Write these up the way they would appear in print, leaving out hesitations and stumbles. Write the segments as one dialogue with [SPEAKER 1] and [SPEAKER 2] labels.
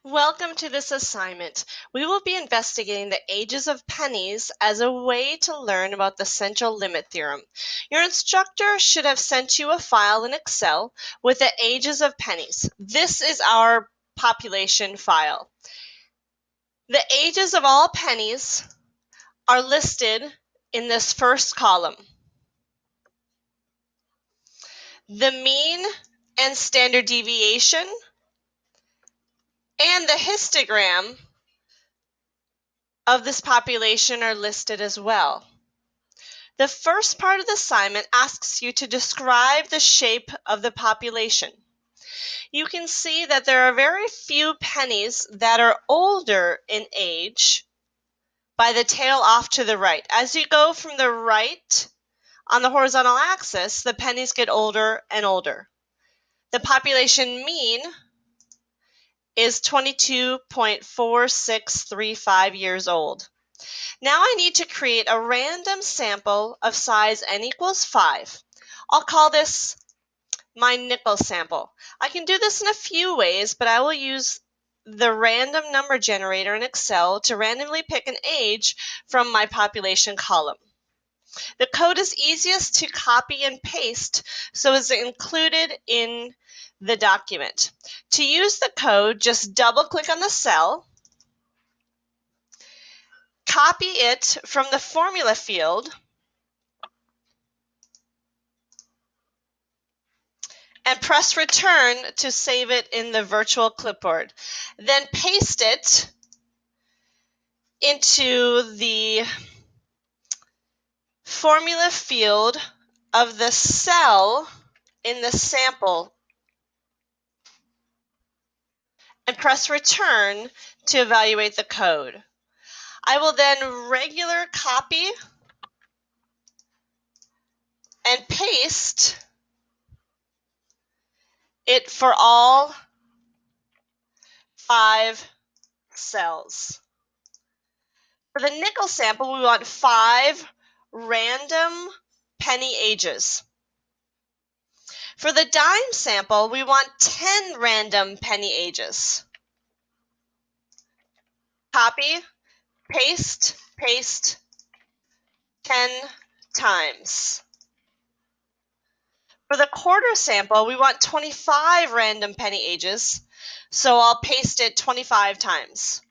[SPEAKER 1] Welcome to this assignment. We will be investigating the ages of pennies as a way to learn about the central limit theorem. Your instructor should have sent you a file in Excel with the ages of pennies. This is our population file. The ages of all pennies are listed in this first column. The mean and standard deviation and the histogram of this population are listed as well. The first part of the assignment asks you to describe the shape of the population. You can see that there are very few pennies that are older in age by the tail off to the right. As you go from the right on the horizontal axis, the pennies get older and older. The population mean is 22.4635 years old. Now I need to create a random sample of size n equals 5. I'll call this my nickel sample. I can do this in a few ways, but I will use the random number generator in Excel to randomly pick an age from my population column. The code is easiest to copy and paste, so it's included in the document. To use the code, just double-click on the cell, copy it from the formula field, and press return to save it in the virtual clipboard. Then paste it into the formula field of the cell in the sample and press return to evaluate the code. I will then regular copy and paste it for all 5 cells. For the nickel sample, we want 5 random penny ages. For the dime sample, we want 10 random penny ages. Copy, paste, paste 10 times. For the quarter sample, we want 25 random penny ages, so I'll paste it 25 times.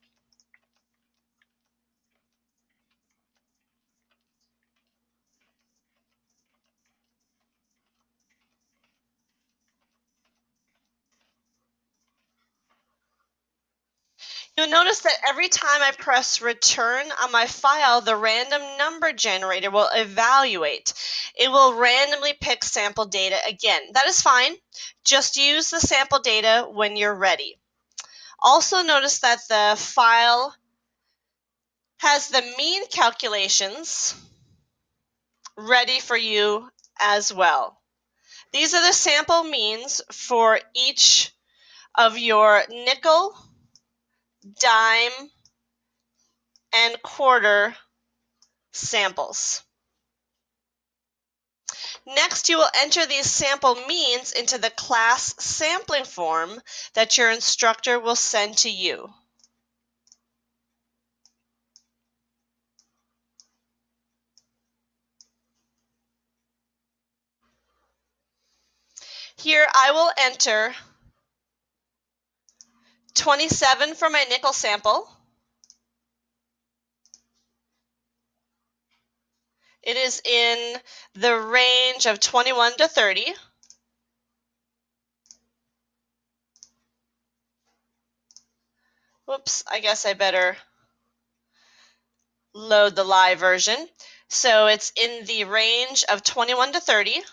[SPEAKER 1] You'll notice that every time I press return on my file, the random number generator will evaluate. It will randomly pick sample data again. That is fine. Just use the sample data when you're ready. Also notice that the file has the mean calculations ready for you as well. These are the sample means for each of your nickel, dime, and quarter samples. Next, you will enter these sample means into the class sampling form that your instructor will send to you. Here I will enter 27 for my nickel sample. It is in the range of 21 to 30. Whoops, I guess I better load the live version. So it's in the range of 21 to 30.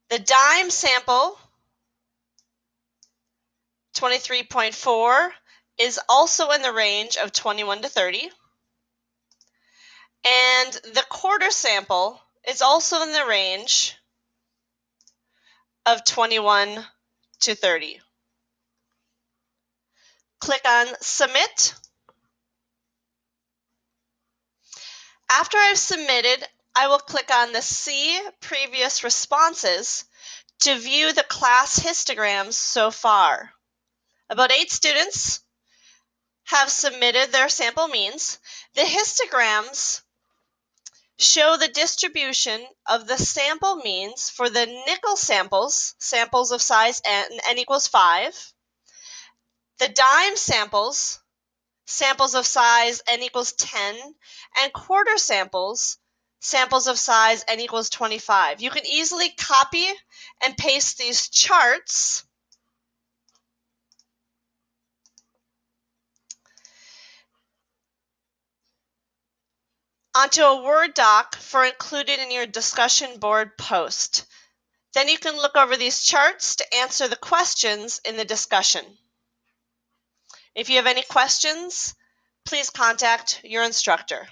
[SPEAKER 1] The dime sample, 23.4, is also in the range of 21 to 30. And the quarter sample is also in the range of 21 to 30. Click on Submit. After I've submitted, I will click on the See Previous Responses to view the class histograms so far. About 8 students have submitted their sample means. The histograms show the distribution of the sample means for the nickel samples, samples of size n equals 5, the dime samples, samples of size n equals 10, and quarter samples, samples of size n equals 25. You can easily copy and paste these charts onto a Word doc for included in your discussion board post. Then you can look over these charts to answer the questions in the discussion. If you have any questions, please contact your instructor.